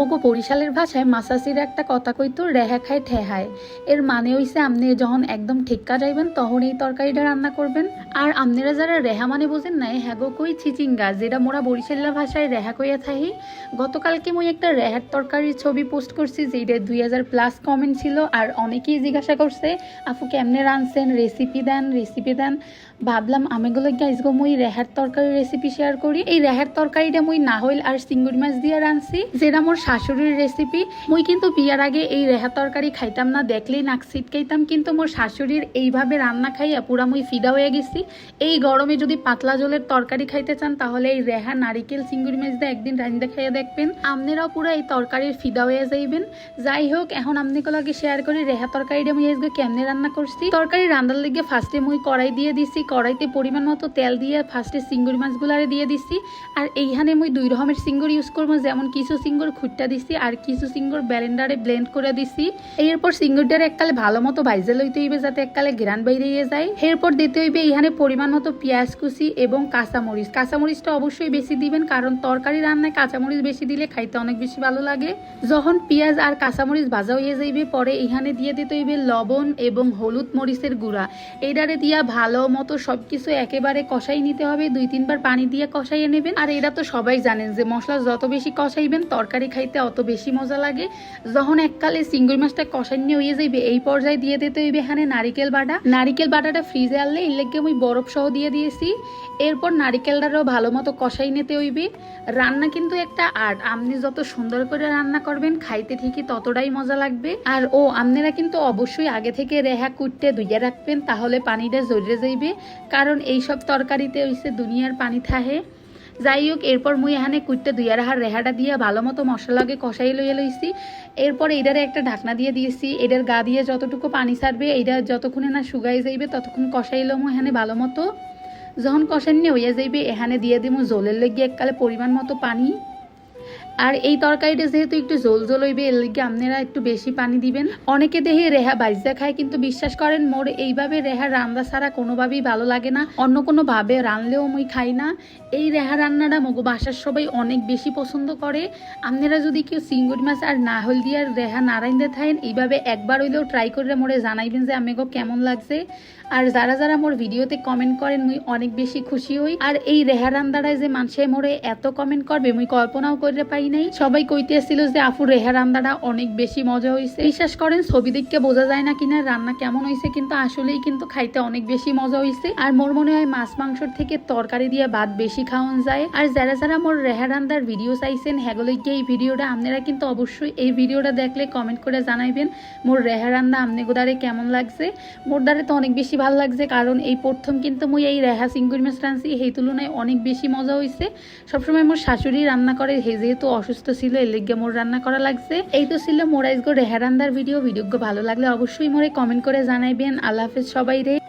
মগো বরিশালের ভাষায় মাসাসির একটা কথা কইতো রেহা খায় ঠেহায়। এর মানে হইছে আপনি যখন একদম ঠিক্কা যাইবেন তখন এই তরকারিটা রান্না করবেন। আর আপনারা যারা রেহা মানে বোঝেন নাই হ্যাগো কই চিচিঙ্গা, যেটা মোরা বরিশালের ভাষায় রেহা কইয়া থাকি। গতকালকে মুই একটা রেহার তরকারির ছবি পোস্ট করছি, যেটা 2000+ কমেন্ট ছিল। আর অনেকেই জিজ্ঞাসা করছে আপু কেমনে রাঁধছেন, রেসিপি দেন। ভাবলাম আমেগুলো গাইজগো মুই রেহার তরকারির রেসিপি শেয়ার করি। এই রেহার তরকারিটা মুই নাহইল আর চিংড়ি মাছ দিয়ে রাঁধছি, যেটা মোর শাশুড়ির রেসিপি। মুই কিন্তু বিয়ার আগে এই রেহার তরকারি খাইতাম না, দেখলেই নাক ছিটকাইতাম। কিন্তু মোর শাশুড়ির এইভাবে রান্না খাইয়া পুরা মুই ফিদা হয়ে গেছি। এই গরমে যদি পাতলা ঝোলের তরকারি খাইতে চান তাহলে এই রেহা নারিকেল চিংড়ি মাছ দিয়ে একদিন রাঁধতে খাইয়া দেখবেন, আপনারাও পুরো এই তরকারির ফিদা হয়ে যাইবেন। যাই হোক, এখন আপনাকে শেয়ার করি রেহা তরকারিটা মুই আজকে কেমনে রান্না করছি। তরকারি রান্নার লিগে ফার্স্টে মুই কড়াই দিয়ে দিছি, কড়াইতে পরিমাণ মতো তেল দিয়ে ফার্স্টে চিংড়ি মাছগুলারে দিয়ে দিছি। আর এইখানে মুই 2 রকমের চিংড়ি ইউজ করবো, যেমন কিছু চিংড়ি খুঁটটা দিছি আর কিছু চিংড়ি ব্লেন্ডারে ব্লেন্ড করে দিছি। এরপর চিংড়িটার এককালে ভালো মতো ভাইজে লইতে হইবে যাতে এককালে ঘ্রাণ বাইরে যায়। এরপর দিতে হইবে এইখানে পরিমাণ মতো পেঁয়াজ কুচি এবং কাঁচামরিচটা অবশ্যই বেশি দিবেন, কারণ তরকারি রান্নায় কাঁচামরিচ বেশি দিলে খাইতে অনেক বেশি ভালো লাগে। যখন পেঁয়াজ আর কাঁচামরিচ ভাজা হয়ে যাইবে পরে এইখানে দিয়ে দিতে হইবে লবণ এবং হলুদ মরিচের গুঁড়া। এইটারে দিয়া ভালো মতো সবকিছু একেবারে কষাই নিতে হবে, 2-3 বার পানি দিয়ে কষাইয়ে নেবেন। আর এটা তো সবাই জানেন যে মশলা যত বেশি কষাইবেন তরকারি খাইতে অত বেশি মজা লাগে। যখন এককালে চিংড়ি মাছটা কষাইনি হয়ে যাইবে এই পর্যায়ে দিয়ে দিতে হইবে এখানে নারিকেল বাটাটা ফ্রিজে আনলে এর লেগে আমি বরফ সহ দিয়ে দিয়েছি। এরপর নারিকেলটারও ভালো মতো কষাই নিতে হইবে। রান্না কিন্তু একটা আর্ট, আপনি যত সুন্দর করে রান্না করবেন খাইতে ঠিকই ততটাই মজা লাগবে। আর আপনারা কিন্তু অবশ্যই আগে থেকে রেহা কুটতে ধুইয়া রাখবেন, তাহলে পানিটা জড়িয়ে যাইবে, কারণ এইসব তরকারিতে হইছে দুনিয়ার পানি থাহে। যাই হোক, এরপর মুই এখানে কুটতে ধুইয়া রাখার রেহাটা দিয়ে ভালো মতো মশলাকে কষাই লইছি। এরপর এইটারে একটা ঢাকনা দিয়ে দিয়েছি, এটার গা দিয়ে যতটুকু পানি ছাড়বে এইটা যতক্ষণে না শুকাই যাইবে ততক্ষণ কষাই লমু এখানে ভালো মতো। যখন কষানি হইয়া যাইবে এখানে দিয়ে দিব জলের লেগে এককালে পরিমাণ মতো পানি। আর এই তরকারিটা যেহেতু একটু জল হইবে এর লিগে আপনারা একটু বেশি পানি দিবেন। অনেকে দেখে রেহা বাইজা খায়, কিন্তু বিশ্বাস করেন মোর এইভাবে রেহা রান্না ছাড়া কোনোভাবেই ভালো লাগে না, অন্য কোনো ভাবে রানলেও মুই খাই না। এই রেহা রান্নাটা মগো বাসার সবাই অনেক বেশি পছন্দ করে। আপনারা যদি কেউ চিংড়ি মাছ আর নাহল দিয়ে রেহা না রাইন্দে থাকেন, এইভাবে একবার হইলেও ট্রাই করে মোরে জানাইবেন যে আমাকে কেমন লাগছে। আর যারা মোর ভিডিওতে কমেন্ট করেন মুই অনেক বেশি খুশি হই। আর এই রেহা রান্নাটায় যে মানুষে মোরে এত কমেন্ট করবে মুই কল্পনাও করে পাই নাই। সবাই কইতে আসছিল যে আপু রেহা রান্নাটা অনেক বেশি মজা হয়েছে। বিশ্বাস করেন ছবি দেখতে বোঝা যায় না কিনা রান্না কেমন হয়েছে, কিন্তু আসলেই কিন্তু খাইতে অনেক বেশি মজা হয়েছে। আর মোর মনে হয় মাছ মাংসর থেকে তরকারি দিয়ে ভাত বেশি খাওয়ান যায়। আর যারা মোর রেহা রান্নার ভিডিও চাইছেন হ্যাগুলোকে এই ভিডিওটা আপনারা কিন্তু অবশ্যই এই ভিডিওটা দেখলে কমেন্ট করে জানাইবেন মোর রেহা রান্না আমনে গোদারে কেমন লাগছে। মোর দ্বারে তো অনেক বেশি ভালো লাগছে, কারণ এই প্রথম কিন্তু মুই এই রেহা চিংড়ি মাছ রাঁধছি, এই তুলনায় অনেক বেশি মজা হয়েছে। সবসময় মোর শাশুড়ি রান্না করে, হে যেহেতু অসুস্থ ছিল এর লেগে মোর রান্না করা লাগছে। এই তো ছিল মোর আজকে রেহা রান্নার ভিডিও। ভালো লাগলে অবশ্যই মোরে কমেন্ট করে জানাইবেন। আল্লাহ হাফেজ সবাই রে।